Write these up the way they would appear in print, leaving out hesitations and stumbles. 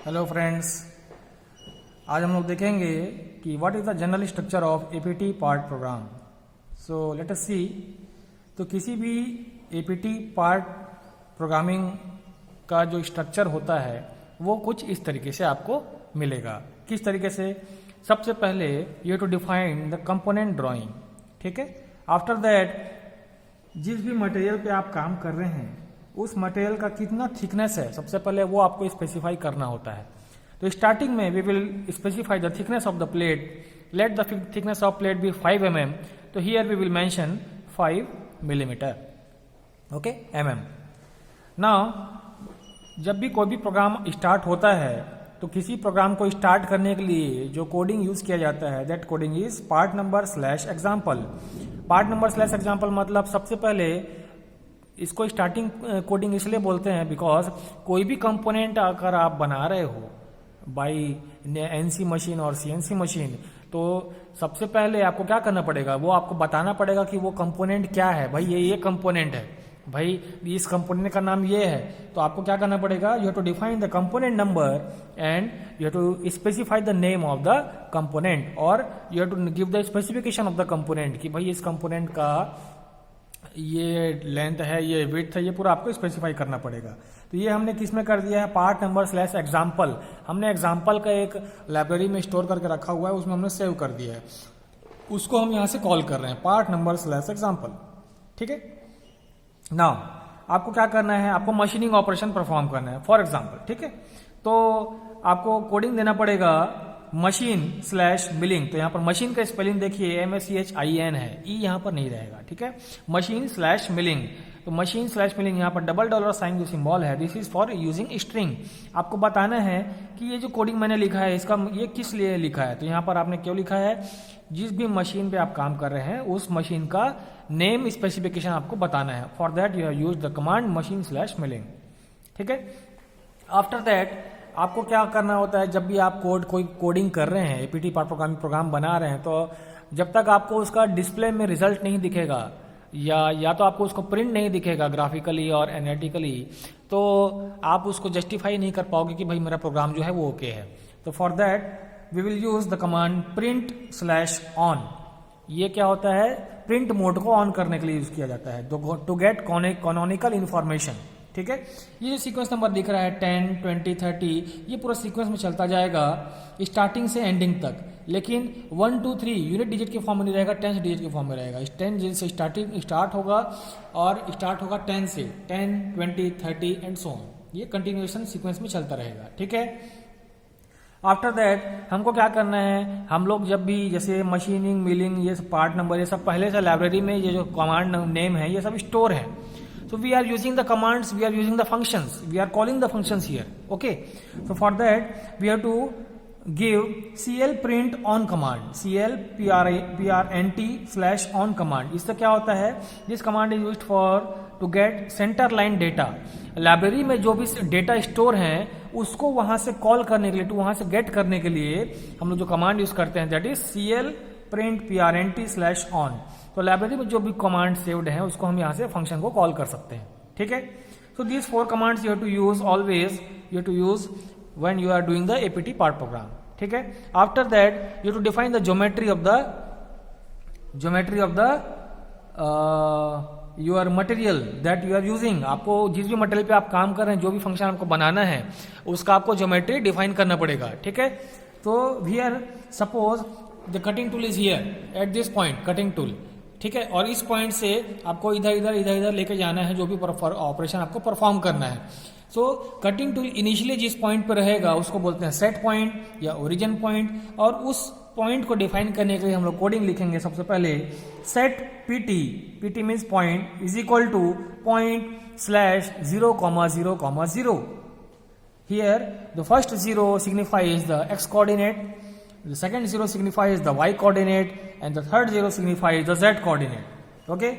Hello friends, आज हम लोग देखेंगे कि what is the general structure of APT part program. So let us see. तो किसी भी एपीटी पार्ट प्रोग्रामिंग का जो स्ट्रक्चर होता है वो कुछ इस तरीके से आपको मिलेगा। किस तरीके से? सबसे पहले you to define the component drawing, ठीक है। आफ्टर दैट जिस भी मटेरियल पे आप काम कर रहे हैं उस मटेरियल का कितना थिकनेस है, सबसे पहले वो आपको स्पेसिफाई करना होता है। तो स्टार्टिंग में we will specify the thickness of the plate. Let the thickness of plate be 5 mm। तो here we will mention 5 millimeter, okay, mm। Now जब भी कोई भी प्रोग्राम स्टार्ट होता है तो किसी प्रोग्राम को स्टार्ट करने के लिए जो कोडिंग यूज किया जाता है that coding is part number slash example. Part number slash example मतलब सबसे पहले इसको स्टार्टिंग कोडिंग इसलिए बोलते हैं बिकॉज कोई भी कंपोनेंट अगर आप बना रहे हो बाई एनसी मशीन और सीएनसी मशीन, तो सबसे पहले आपको क्या करना पड़ेगा, वो आपको बताना पड़ेगा कि वो कंपोनेंट क्या है। भाई ये कंपोनेंट है, भाई इस कंपोनेंट का नाम ये है। तो आपको क्या करना पड़ेगा, you have to define the component number and you have to specify the name of the component और you have to give the specification of the component कि भाई इस कंपोनेंट का ये लेंथ है, ये विड्थ है, ये पूरा आपको स्पेसिफाई करना पड़ेगा। तो ये हमने किस में कर दिया है, पार्ट नंबर स्लैश एग्जाम्पल। हमने एग्जाम्पल का एक लाइब्रेरी में स्टोर करके रखा हुआ है, उसमें हमने सेव कर दिया है, उसको हम यहां से कॉल कर रहे हैं पार्ट नंबर स्लैश एग्जाम्पल, ठीक है। नाउ आपको क्या करना है, आपको मशीनिंग ऑपरेशन परफॉर्म करना है फॉर एग्जाम्पल, ठीक है। तो आपको कोडिंग देना पड़ेगा मशीन स्लैश मिलिंग। तो यहां पर मशीन का स्पेलिंग देखिए MACHIN है, ई यहां पर नहीं रहेगा, ठीक है। मशीन स्लैश मिलिंग, तो मशीन स्लैश मिलिंग यहां पर $$ जो सिंबल है this is for using string. आपको बताना है कि ये जो कोडिंग मैंने लिखा है इसका ये किस लिए लिखा है। तो यहां पर आपने क्यों लिखा है, जिस भी मशीन पे आप काम कर रहे हैं उस मशीन का नेम स्पेसिफिकेशन आपको बताना है। For that you have used the command machine slash milling, ठीक है। आफ्टर दैट आपको क्या करना होता है, जब भी आप कोई कोडिंग कर रहे हैं, एपीटी पार्ट प्रोग्राम बना रहे हैं, तो जब तक आपको उसका डिस्प्ले में रिजल्ट नहीं दिखेगा या तो आपको उसको प्रिंट नहीं दिखेगा ग्राफिकली और एनालिटिकली, तो आप उसको जस्टिफाई नहीं कर पाओगे कि भाई मेरा प्रोग्राम जो है वो ओके है। तो for that we will use the command print slash on. ये क्या होता है, प्रिंट मोड को ऑन करने के लिए यूज किया जाता है टू गेट कॉनोनिकल इंफॉर्मेशन, ठीक है। ये जो सीक्वेंस नंबर दिख रहा है 10, 20, 30, ये पूरा सीक्वेंस में चलता जाएगा स्टार्टिंग से एंडिंग तक, लेकिन 1, 2, 3 यूनिट डिजिट के फॉर्म में नहीं रहेगा, 10 डिजिट के फॉर्म में रहेगा। 10 डिजिट से स्टार्ट होगा और स्टार्ट होगा 10 से 10, 20, 30 एंड सो ऑन। ये कंटिन्यूएशन सीक्वेंस में चलता रहेगा, ठीक है। आफ्टर दैट हमको क्या करना है, हम लोग जब भी जैसे मशीनिंग मिलिंग ये सब पार्ट नंबर ये सब पहले से लाइब्रेरी में ये जो कमांड नेम है ये सब स्टोर है। So we are using the commands, we are using the functions, we are calling the functions here, okay. So for that we have to give cl print on command, cl print slash on command। इससे क्या होता है, this command is used for to get center line data। Library में जो भी data store है उसको वहां से कॉल करने के लिए, तो वहां से गेट करने के लिए हम लोग जो कमांड यूज करते हैं that is cl print slash on। तो लाइब्रेरी में जो भी कमांड सेव्ड है उसको हम यहां से फंक्शन को कॉल कर सकते हैं, ठीक है। So these 4 commands you have to use always, you have to use when you are doing the APT part program, ठीक है। After that you have to define the geometry of the your material that you are using. आपको जिस भी material पे आप काम कर रहे हैं, जो भी फंक्शन आपको बनाना है उसका आपको ज्योमेट्री डिफाइन करना पड़ेगा, ठीक है। तो here suppose the cutting tool is here at this point, cutting tool, ठीक है। और इस पॉइंट से आपको इधर इधर लेके जाना है, जो भी ऑपरेशन आपको परफॉर्म करना है। सो कटिंग टूल इनिशियली जिस पॉइंट पर रहेगा उसको बोलते हैं सेट पॉइंट या ओरिजिन पॉइंट, और उस पॉइंट को डिफाइन करने के लिए हम लोग कोडिंग लिखेंगे। सबसे पहले set pt means point is equal to point slash 0,0,0। Here the first 0 signifies the x coordinate, the second 0 signifies the y coordinate and the third 0 signifies the z coordinate, okay।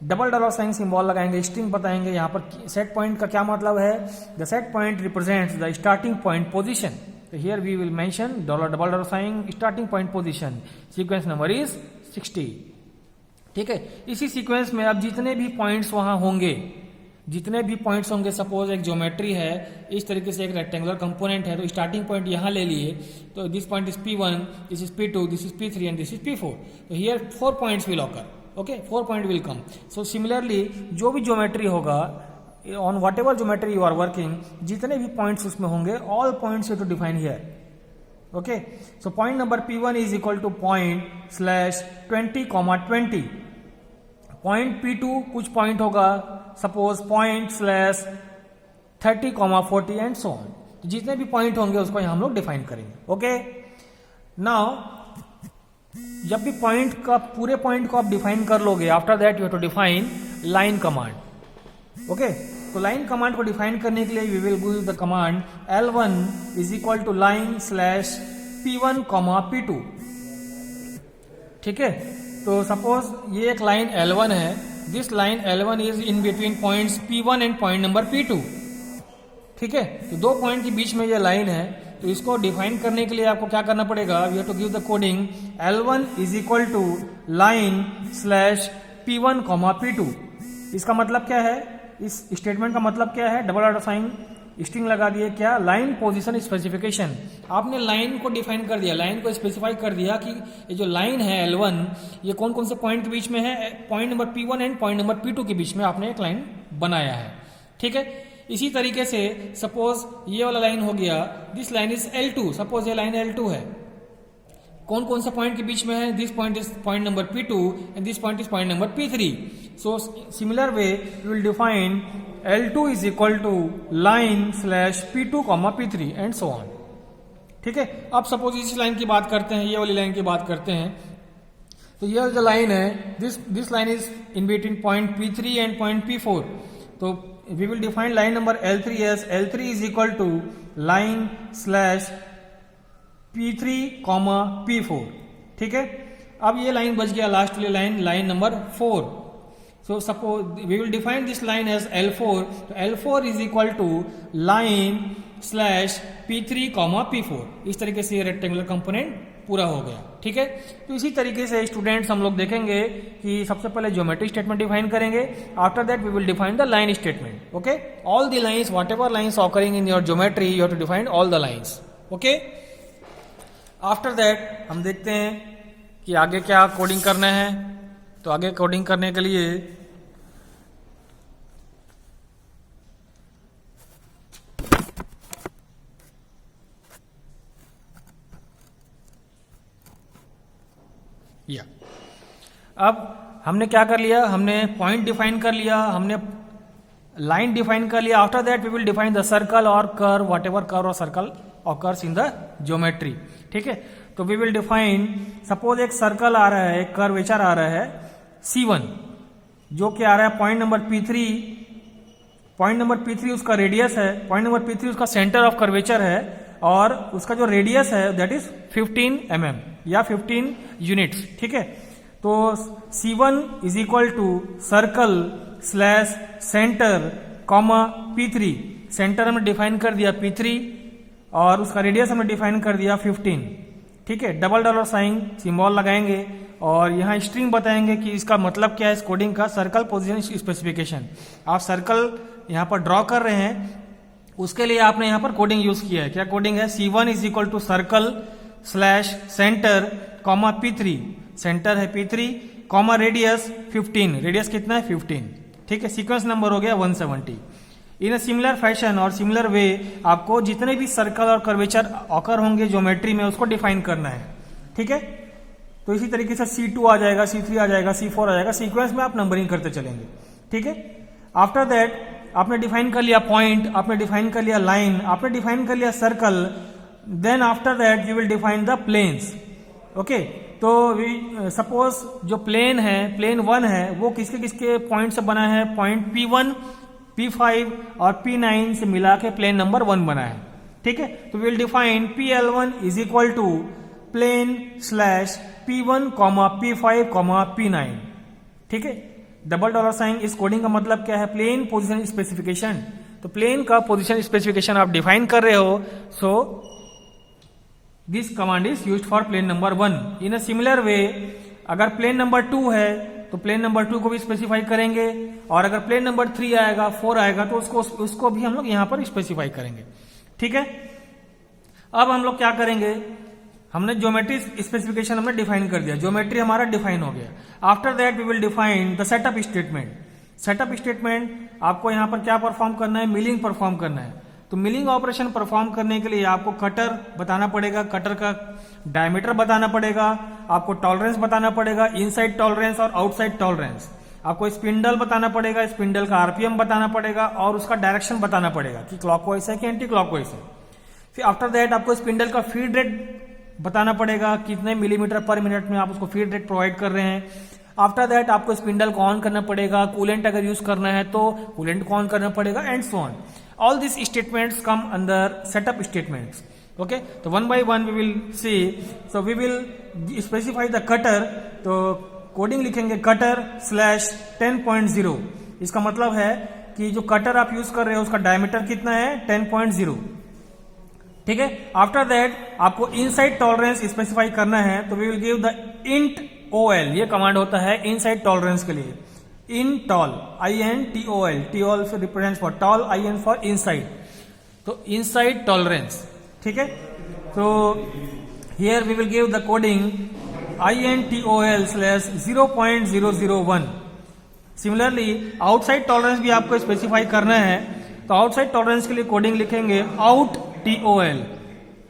$$ Symbol लगाएंगे, string बताएंगे यहाँ पर set point का क्या मतलब है। The set point represents the starting point position. तो here we will mention $$ starting point position, sequence number is 60, ठीक है। इसी सीक्वेंस में अब जितने भी पॉइंट्स वहां होंगे जितने भी पॉइंट्स होंगे, सपोज एक ज्योमेट्री है, इस तरीके से एक रेक्टेंगुलर कंपोनेंट है, तो स्टार्टिंग पॉइंट यहाँ ले लिए, तो this point is P1, this is P2, this is P3 and this is P4. तो here 4 points will occur. Okay, 4 point will come. So similarly जो भी ज्योमेट्री होगा, on whatever geometry you are working, जितने भी points उसमें होंगे, all points you to define here. Okay, so point number P1 is equal to point slash 20, 20. Point P2 कुछ point होगा, suppose point slash 30, 40 and so on. तो जितने भी point होंगे उसको हम लोग डिफाइन करेंगे. ओके, नाउ जब भी पॉइंट का पूरे पॉइंट को आप डिफाइन कर लोगे, after that you have to define line command. Okay, तो लाइन कमांड को डिफाइन करने के लिए we will use the command L1 is equal to line slash P1, P2. ठीक है, तो सपोज ये एक लाइन L1 है. This line L1 is in between points P1 and point number P2. ठीक है, तो दो पॉइंट के बीच में ये लाइन है, तो इसको डिफाइन करने के लिए आपको क्या करना पड़ेगा, we have to give the coding L1 is equal to line slash P1, P2. इसका मतलब क्या है, इस स्टेटमेंट का मतलब क्या है, डबल डॉट साइन स्ट्रिंग लगा दिए, क्या, लाइन पोजीशन स्पेसिफिकेशन. आपने लाइन को डिफाइन कर दिया, लाइन को स्पेसिफाई कर दिया कि ये जो लाइन है L1, ये कौन कौन से पॉइंट के बीच में है, point number P1 and point number P2 के बीच में आपने एक लाइन बनाया है. ठीक है, इसी तरीके से सपोज ये वाला लाइन हो गया, this line is L2. Suppose ये लाइन L2 है, कौन कौन से पॉइंट के बीच में है, this point is point number P2 and this point is point number P3. So similar way we will define L2 is equal to line slash P2, P3 and so on. ठीक है, अब suppose इस line की बात करते हैं, ये वाली लाइन की बात करते हैं. तो ये जो लाइन है, this line is in between point P3 and point P4. तो we will define line number L3 as L3 is equal to line slash P3, P4. ठीक है, अब ये लाइन बच गया लास्ट वाली line, line number 4. So suppose we will define this line as L4. तो L4 is equal to line slash P3, P4. इस तरीके से ये रेक्टेंगुलर कंपोनेंट पूरा हो गया. ठीक है, तो इसी तरीके से स्टूडेंट्स हम लोग देखेंगे कि सबसे पहले ज्योमेट्री स्टेटमेंट डिफाइन करेंगे, after that we will define the line statement. Okay, all the lines, whatever lines occurring in your geometry, you have to define all the lines. Okay, after that हम देखते हैं कि आगे क्या coding करना है. तो आगे कोडिंग करने के लिए अब हमने क्या कर लिया, हमने पॉइंट डिफाइन कर लिया, हमने लाइन डिफाइन कर लिया. After that we will define the circle और कर्व, वॉट एवर कर्व और circle occurs in the geometry. ठीक है, तो वी विल डिफाइन, सपोज एक सर्कल आ रहा है, एक कर्वेचर आ रहा है C1, जो कि आ रहा है point number P3. Point number P3 उसका रेडियस है, पॉइंट नंबर P3 उसका सेंटर ऑफ कर्वेचर है, और उसका जो रेडियस है दैट इज 15 mm या 15 यूनिट्स. ठीक है, तो C1 is equal to circle slash centre, P3. Centre हमने डिफाइन कर दिया P3 और उसका रेडियस हमने डिफाइन कर दिया 15. ठीक है, डबल डॉलर साइन सिंबल लगाएंगे और यहाँ स्ट्रिंग बताएंगे कि इसका मतलब क्या है, इस कोडिंग का, सर्कल पोजीशन स्पेसिफिकेशन. आप सर्कल यहाँ पर ड्रॉ कर रहे हैं, उसके लिए आपने यहाँ पर कोडिंग यूज किया है. क्या कोडिंग है, C1 is equal to circle slash centre, P3. Centre है P3, रेडियस 15. रेडियस कितना है, 15. ठीक है, सीक्वेंस नंबर हो गया 170. इन अ सिमिलर फैशन और सिमिलर वे आपको जितने भी सर्कल और कर्वेचर ऑकर होंगे ज्योमेट्री में, उसको डिफाइन करना है. ठीक है, तो इसी तरीके से C2 आ जाएगा, C3 आ जाएगा, C4 आ जाएगा, सीक्वेंस में आप नंबरिंग करते चलेंगे. ठीक है, आफ्टर दैट आपने डिफाइन कर लिया पॉइंट, आपने डिफाइन कर लिया लाइन, आपने डिफाइन कर लिया circle. Then after that you will define the planes. Okay, तो सपोज जो प्लेन है, प्लेन 1 है, वो किसके किसके पॉइंट से बना है, पॉइंट P1, P5 और P9 से मिला के प्लेन नंबर 1 बना है. ठीक है, तो will define PL1 is equal to plane slash P1, P5, P9. ठीक है, डबल डॉलर साइन. इस कोडिंग का मतलब क्या है, प्लेन पोजीशन स्पेसिफिकेशन. तो प्लेन का पोजीशन स्पेसिफिकेशन आप डिफाइन कर रहे हो, so this command is used for plane number 1. In a similar way अगर प्लेन नंबर 2 है तो प्लेन नंबर 2 को भी स्पेसिफाई करेंगे, और अगर प्लेन नंबर 3 आएगा, 4 आएगा, तो उसको भी हम लोग यहां पर स्पेसिफाई करेंगे। ठीक है, अब हम लोग क्या करेंगे, हमने ज्योमेट्री स्पेसिफिकेशन हमने डिफाइन कर दिया, ज्योमेट्री हमारा डिफाइन हो गया। After that we will define the setup statement. Setup statement आपको यहां पर क्या परफॉर्म करना है, मिलिंग परफॉर्म करना है। तो मिलिंग ऑपरेशन परफॉर्म करने के लिए आपको कटर बताना पड़ेगा, कटर का डायमीटर बताना पड़ेगा, आपको टॉलरेंस बताना पड़ेगा, इनसाइड टॉलरेंस और आउटसाइड टॉलरेंस, आपको स्पिंडल बताना पड़ेगा, स्पिंडल का आरपीएम बताना पड़ेगा, और उसका डायरेक्शन बताना पड़ेगा कि क्लॉकवाइज है कि एंटी क्लॉकवाइज है। फिर आफ्टर दैट आपको स्पिंडल का फीड रेट बताना पड़ेगा, कितने मिलीमीटर पर मिनट में आप उसको फीड रेट प्रोवाइड कर रहे हैं। आफ्टर दैट आपको स्पिंडल को ऑन करना पड़ेगा, कूलेंट अगर यूज करना है तो कूलेंट को ऑन करना पड़ेगा, and so on. All this statements come under setup statements. Okay, तो one by one we will see. So we will specify the cutter, तो कोडिंग लिखेंगे कटर स्लैश 10.0। इसका मतलब है कि जो कटर आप यूज कर रहे हो उसका डायमीटर कितना है, 10.0। ठीक है, आफ्टर दैट आपको इनसाइड टॉलरेंस स्पेसिफाई करना है, तो we will give the int OL। ये कमांड होता है इनसाइड टॉलरेंस के लिए, इन टॉल, INTOL, TOL से represent for tol, IN for inside, तो इनसाइड टॉलरेंस। ठीक है, तो here we will give the coding INTOL स्लैश 0.001। सिमिलरली आउटसाइड टॉलरेंस भी आपको स्पेसिफाई करना है, तो आउटसाइड टॉलरेंस के लिए कोडिंग लिखेंगे आउट TOL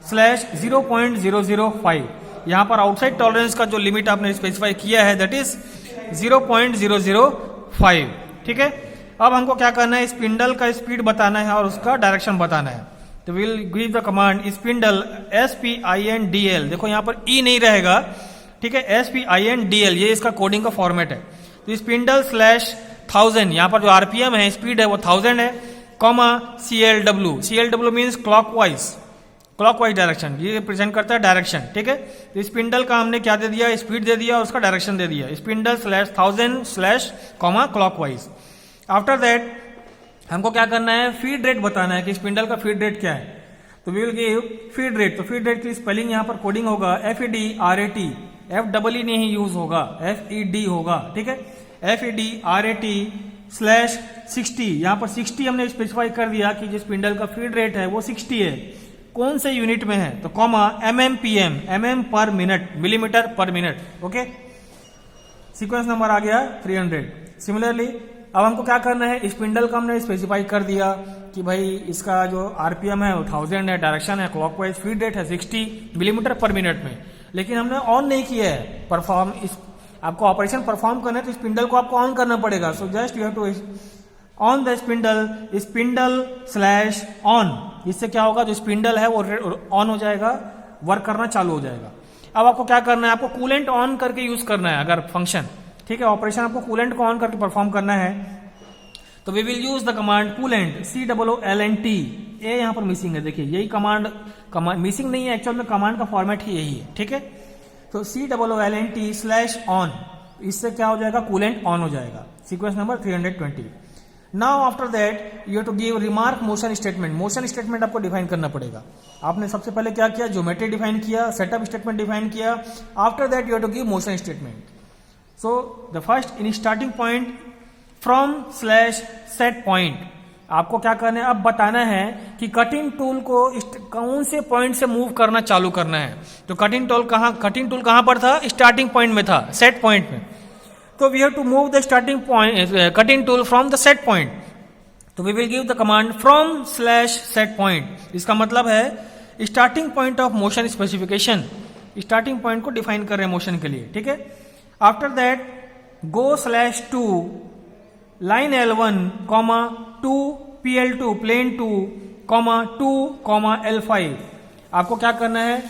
स्लैश 0.005। यहां पर आउटसाइड टॉलरेंस का जो लिमिट आपने स्पेसिफाई किया है दैट इज 0.005। ठीक है, अब हमको क्या करना है, स्पिंडल का स्पीड बताना है और उसका डायरेक्शन बताना है। तो will give the command spindle SPINDL। देखो यहां पर ई नहीं रहेगा, ठीक है, SPINDL, ये इसका कोडिंग का फॉर्मेट है। तो स्पिंडल स्लैश 1000, यहां पर जो आरपीएम है, स्पीड है वो 1000 है, comma CLW means clockwise direction, ये रिप्रेजेंट करता है डायरेक्शन। ठीक है, तो स्पिंडल का हमने क्या दे दिया, स्पीड दे दिया और उसका डायरेक्शन दे दिया, spindle slash 1000 slash comma clockwise. After that हमको क्या करना है, फीड रेट बताना है कि स्पिंडल का फीड रेट क्या है। तो we will give feed rate. तो फीड रेट की स्पेलिंग यहां पर कोडिंग होगा FEDRAT, FEE नहीं यूज होगा, FED होगा। ठीक है, FEDRAT स्लैश 60। यहां पर 60 हमने स्पेसिफाई कर दिया कि जो स्पिंडल का फीड रेट है वो 60 है, कौन से यूनिट में है, तो कॉमा MMPM, MM पर मिनट, मिलीमीटर पर मिनट। ओके, सीक्वेंस नंबर आ गया 300। सिमिलरली अब हमको क्या करना है, स्पिंडल का हमने स्पेसिफाई कर दिया कि भाई इसका जो आरपीएम है वो 1000 है, डायरेक्शन है क्लॉकवाइज, फीड रेट है 60 मिलीमीटर पर मिनट में, लेकिन हमने ऑन नहीं किया है। परफॉर्म आपको ऑपरेशन परफॉर्म करना है तो स्पिंडल को आपको ऑन करना पड़ेगा। So just you have to on the spindle slash on. इससे क्या होगा, जो स्पिंडल है वो ऑन हो जाएगा, वर्क करना चालू हो जाएगा। अब आपको क्या करना है, आपको कूलेंट ऑन करके यूज करना है अगर फंक्शन, ठीक है, ऑपरेशन आपको कूलेंट को ऑन करके परफॉर्म करना है। तो we will use the command coolant, COOLENT। ये यहां पर मिसिंग है, देखिए यही कमांड मिसिंग नहीं है, एक्चुअल में कमांड का फॉर्मेट ही यही है। ठीक है, तो COOLENT स्लैश ऑन, इससे क्या हो जाएगा, कूलेंट ऑन हो जाएगा। Sequence number 320। Now after that you have to give remark motion statement. Motion statement आपको डिफाइन करना पड़ेगा। आपने सबसे पहले क्या किया, ज्योमेट्री डिफाइन किया, सेटअप स्टेटमेंट डिफाइन किया। After that you have to give motion statement. So the first in starting point from slash set point, आपको क्या करना है, अब बताना है कि कटिंग टूल को कौन से पॉइंट से मूव करना चालू करना है। तो कटिंग टूल कहां पर था, स्टार्टिंग पॉइंट में था, सेट पॉइंट में। तो we have to move the starting point cutting tool from the set point. तो we will give the command from slash set point. इसका मतलब है starting point of motion specification, starting point को define कर रहे हैं मोशन के लिए। ठीक है, after that go slash 2 line L1 comma 2 PL2 plane 2 comma 2 comma L5। आपको क्या करना है,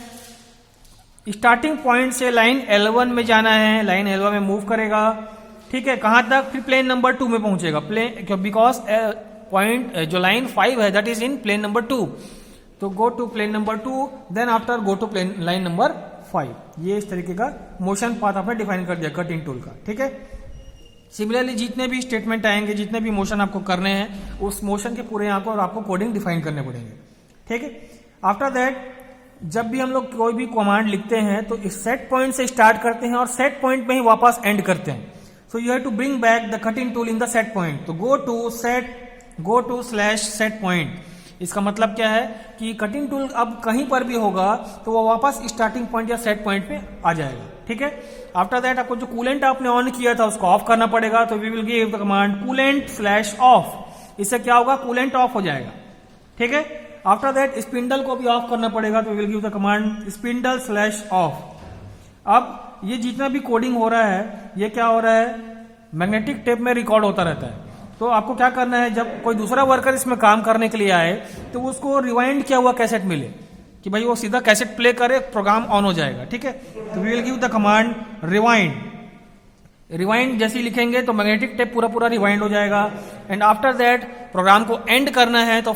स्टार्टिंग पॉइंट से लाइन L1 में जाना है, लाइन L1 में मूव करेगा। ठीक है, कहां तक, फिर प्लेन नंबर 2 में पहुंचेगा, प्लेन बिकॉज पॉइंट जो लाइन 5 है that is in plane number 2। तो go to plane number 2, then after go to plane line number 5। ये इस तरीके का मोशन पाथ आपने डिफाइन कर दिया कटिंग टूल का। ठीक है, सिमिलरली जितने भी स्टेटमेंट आएंगे, जितने भी मोशन आपको करने हैं, उस मोशन के पूरे यहाँ पर आपको कोडिंग डिफाइन करने पड़ेंगे। ठीक है, आफ्टर दैट जब भी हम लोग कोई भी कमांड लिखते हैं तो इस सेट पॉइंट से स्टार्ट करते हैं और सेट पॉइंट में ही वापस एंड करते हैं। So you have to bring back the cutting tool in the set point. तो go to slash set point. इसका मतलब क्या है कि कटिंग टूल अब कहीं पर भी होगा तो वो वापस स्टार्टिंग पॉइंट या सेट पॉइंट पे आ जाएगा. ठीक है. आफ्टर दैट आपको जो कूलेंट आपने ऑन किया था उसको ऑफ करना पड़ेगा. तो we will give the command coolant slash off. इससे क्या होगा, कूलेंट ऑफ हो जाएगा. ठीक है. आफ्टर दैट स्पिंडल को भी ऑफ करना पड़ेगा. तो we will give the command spindle slash off. अब ये जितना भी कोडिंग हो रहा है ये क्या हो रहा है, मैग्नेटिक टेप में रिकॉर्ड होता रहता है. तो आपको क्या करना है, जब कोई दूसरा वर्कर इसमें काम करने के लिए आए तो उसको रिवाइंड किया हुआ कैसेट मिले कि भाई वो सीधा कैसेट प्ले करे, प्रोग्राम ऑन हो जाएगा. ठीक है. तो we will give the command rewind. Rewind जैसे लिखेंगे तो मैग्नेटिक टेप पूरा रिवाइंड हो जाएगा. एंड आफ्टर दैट प्रोग्राम को एंड करना है तो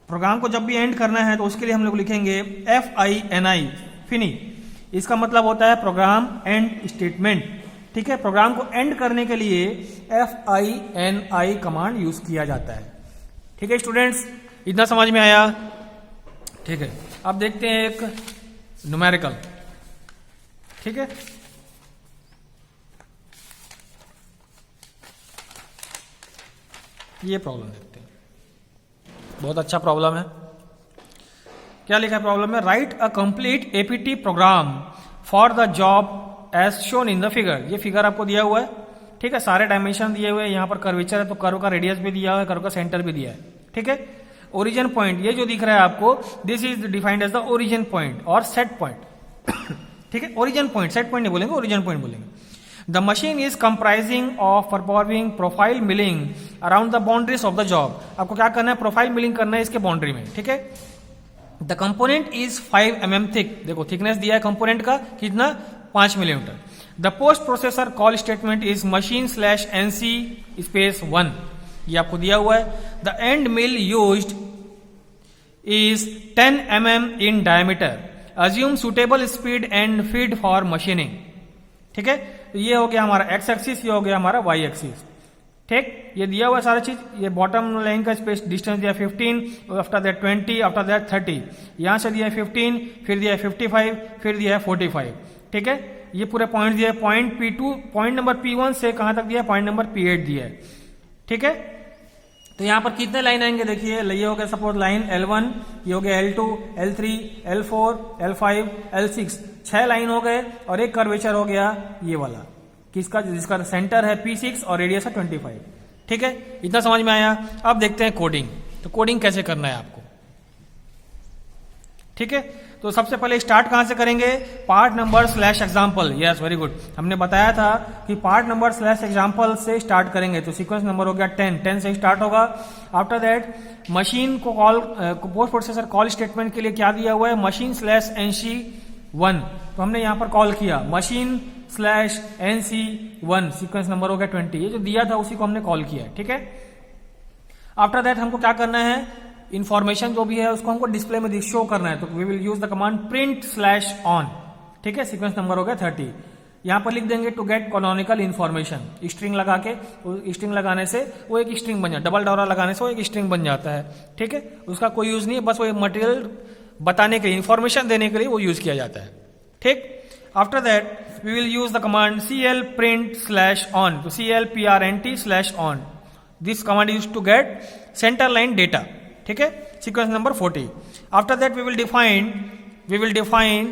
प्रोग्राम को जब भी एंड करना है तो उसके लिए हम लोग लिखेंगे FINI फिनी. इसका मतलब होता है प्रोग्राम एंड स्टेटमेंट. ठीक है. प्रोग्राम को एंड करने के लिए FINI कमांड यूज किया जाता है. ठीक है स्टूडेंट्स, इतना समझ में आया. ठीक है. अब देखते हैं एक न्यूमेरिकल. ठीक है. ये प्रॉब्लम देखते हैं. बहुत अच्छा प्रॉब्लम है. क्या लिखा है प्रॉब्लम में, write a complete APT program for the job as shown in the figure. ये फिगर आपको दिया हुआ है. ठीक है. सारे डायमेंशन दिए हुए हैं. यहां पर कर्वेचर है तो कर्व का रेडियस भी दिया हुआ है, कर्व का सेंटर भी दिया है. ठीक है. ओरिजिन पॉइंट ये जो दिख रहा है आपको, this is defined as the origin point और सेट पॉइंट. ठीक है. ओरिजिन पॉइंट, सेट पॉइंट नहीं बोलेंगे, ओरिजिन पॉइंट बोलेंगे. The machine is comprising of performing profile milling around the boundaries of the job. आपको क्या करना है, प्रोफाइल मिलिंग करना है इसके बाउंड्री में. ठीक है. The component is 5 mm thick. देखो थिकनेस दिया है कंपोनेंट का कितना, 5 millimetre. The post processor call statement is machine slash NC space 1. ये आपको दिया हुआ है. The end mill used is 10 mm in diameter. Assume suitable speed and feed for machining. ठीक है. तो ये हो गया हमारा x एक्सिस, ये हो गया हमारा y एक्सिस. ठीक. ये दिया हुआ है सारा चीज. ये बॉटम लाइन का स्पेस डिस्टेंस दिया 15, आफ्टर दैट 20, आफ्टर दैट 30. यहां से दिया है 15, फिर दिया है 55, फिर दिया है 45. ठीक है. ये पूरे पॉइंट दिया है. Point P2, point number P1 से कहां तक दिया है, पॉइंट नंबर P8 दिया है. ठीक है. तो यहां पर कितने लाइन आएंगे देखिए. ये हो गया सपोज लाइन L1, ये हो गया L2, L3, L4, L5, L6. 6 line हो गए और एक कर्वेचर हो गया ये वाला किसका, जिसका सेंटर है P6 और रेडियस है 25. ठीक है. इतना समझ में आया. अब देखते हैं कोडिंग. तो कोडिंग कैसे करना है आपको. ठीक है. तो सबसे पहले स्टार्ट कहां से करेंगे, part number slash example. Yes, very good. हमने बताया था कि पार्ट नंबर स्लैश एग्जाम्पल से स्टार्ट करेंगे. तो सीक्वेंस नंबर हो गया 10 से स्टार्ट होगा. आफ्टर दैट मशीन को call, post processor call statement के लिए क्या दिया हुआ है, मशीन स्लैश NC1. तो हमने यहां पर कॉल किया machine slash NC1. Sequence number हो गया 20. ये जो दिया था उसी को हमने कॉल किया. ठीक है. आफ्टर दैट हमको क्या करना है, इंफॉर्मेशन जो भी है उसको हमको डिस्प्ले में शो करना है. तो we will use the command print slash on. ठीक है. सीक्वेंस नंबर हो गया 30. यहां पर लिख देंगे to get canonical information. String लगा के, स्ट्रिंग लगाने से वो एक स्ट्रिंग बन जाता है. डबल डोरा लगाने से वो एक स्ट्रिंग बन जाता है. ठीक है. उसका कोई यूज नहीं है, बस वो मटेरियल बताने के लिए, इंफॉर्मेशन देने के लिए वो यूज किया जाता है. ठीक. After that we will use the command CL print slash on. तो CL PRNT slash on. This command use to get centre line data. ठीक है. Sequence number 40. After that we will define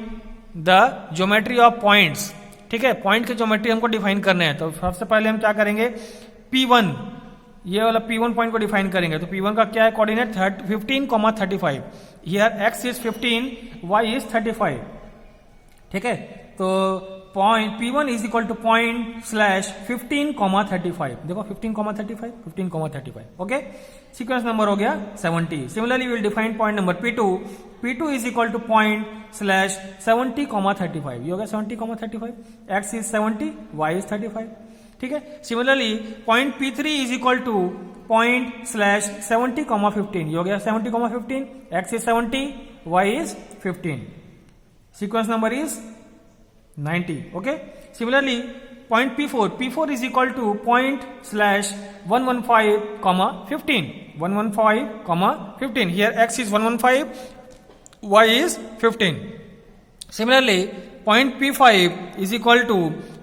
the geometry of points. ठीक है. Point के geometry हमको define करने हैं. तो सबसे पहले हम क्या करेंगे, P1, ये वाला P1 पॉइंट को डिफाइन करेंगे. तो P1 का क्या है, coordinate 15,35. Here x is 15, y is 35. ठीक है. तो point P1 is equal to point slash 15,35. देखो 15,35, 15,35. ओके. सीक्वेंस नंबर हो गया 70. Similarly will define point number P2 is equal to point slash 70,35. ये हो गया 70,35. x is 70, y is 35. ठीक है. Similarly point P3 is equal to point slash 70,15. ये हो गया 70,15. x is 70, y is 15. Sequence number is 90. Okay. Similarly, point P4 is equal to point slash 115,15. 115,15. Here x is 115, y is 15. Similarly, point P5 is equal to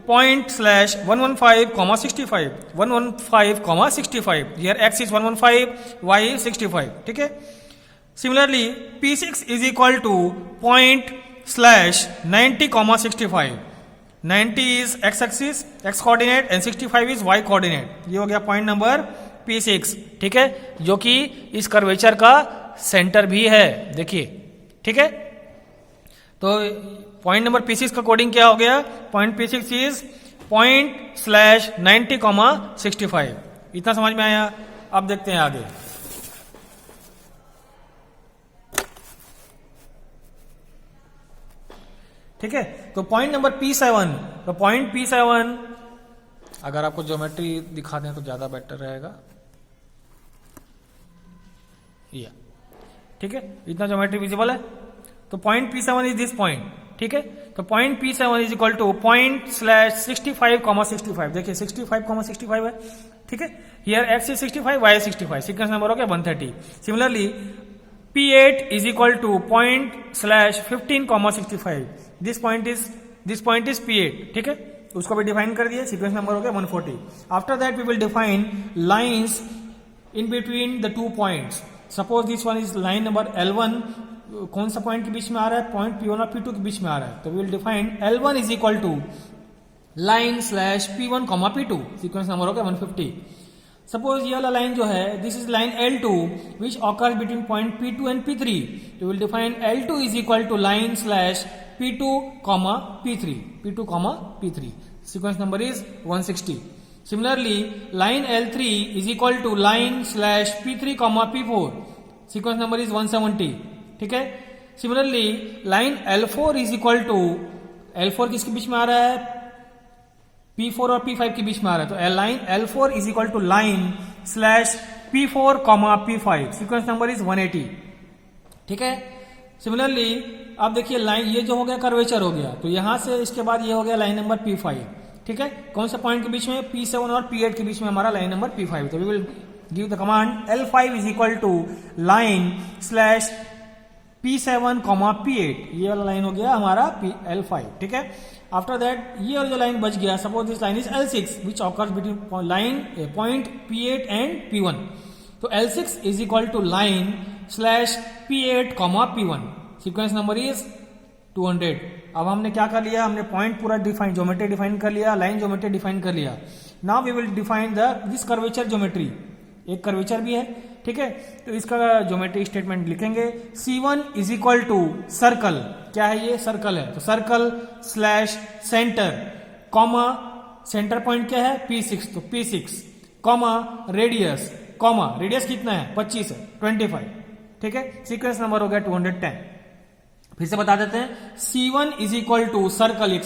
./115, 115, 65. Here x is 115, y is 65. ठीक है. Similarly, P6 is equal to ./90, 65. 90 is x-axis, x coordinate, and 65 is y coordinate. ये हो गया point number P6. ठीक है, जो कि इस कर्वेचर का सेंटर भी है. देखिए, ठीक है. तो पॉइंट नंबर P6 का कोडिंग क्या हो गया? Point P6 is ./90, 65. इतना समझ में आया? अब देखते हैं आगे. ठीक है, तो पॉइंट नंबर P7. तो पॉइंट P7, अगर आपको ज्योमेट्री दिखा दें तो ज्यादा बेटर रहेगा. या ठीक है, इतना ज्योमेट्री विजिबल है. तो point P7 is this point. ठीक है, तो point P7 is equal to ./65, 65. देखिए 65, 65 है. ठीक है, here x is 65, y is 65. Sequence number हो गया 130. Similarly P8 is equal to ./15, 65. This point is P8. ठीक है, उसको भी डिफाइन कर दिया. सीक्वेंस नंबर हो गया 140. After that we will define lines in between the two points. Suppose this one is line number L1. कौन सा पॉइंट के बीच में आ रहा है? पॉइंट P1 और P2 के बीच में आ रहा है. तो we will define L1 is equal to line/P1, P2. Sequence number हो गया 150. सपोज ये वाला लाइन जो है, this is line L2 which occurs between point P2 and P3. तो will define L2 is equal to line/P2, P3. P2, P3. Sequence number is 160. Similarly line L3 is equal to line/P3, P4. Sequence number is 170. ठीक है. Similarly line L4 is equal to, L4 किसके बीच में आ रहा है? P4 और P5 के बीच में आ रहा है. तो line L4 is equal to line/P4, P5. Sequence number is 180. ठीक है. सिमिलरली अब देखिए लाइन, ये जो हो गया कर्वेचर हो गया. तो यहां से इसके बाद ये हो गया लाइन नंबर P5. ठीक है, कौन सा पॉइंट के बीच में? P7 और P8 के बीच में हमारा लाइन नंबर P5. तो we will give the command L5 is equal to line/P7, P8. ये वाला लाइन हो गया हमारा L5. ठीक है. आफ्टर दैट ये वाला जो लाइन बच गया, suppose this line is L6 which occurs between line point P8 and P1. तो L6 is equal to line/P8, P1. Sequence number is 200. अब हमने क्या कर लिया? हमने पॉइंट पूरा डिफाइन, ज्योमेट्री डिफाइन कर लिया, लाइन ज्योमेट्री डिफाइन कर लिया. Now we will define this curvature geometry. एक कर्वेचर भी है. ठीक है, तो इसका ज्योमेट्री स्टेटमेंट लिखेंगे. C1 is equal to circle. क्या है ये? सर्कल है. तो सर्कल/सेंटर, कॉमा सेंटर पॉइंट क्या है? P6. तो P6, comma radius, comma radius कितना है? 25 है, 25. ठीक है, सीक्वेंस नंबर हो गया 210. फिर से बता देते हैं. C1 is equal to circle, एक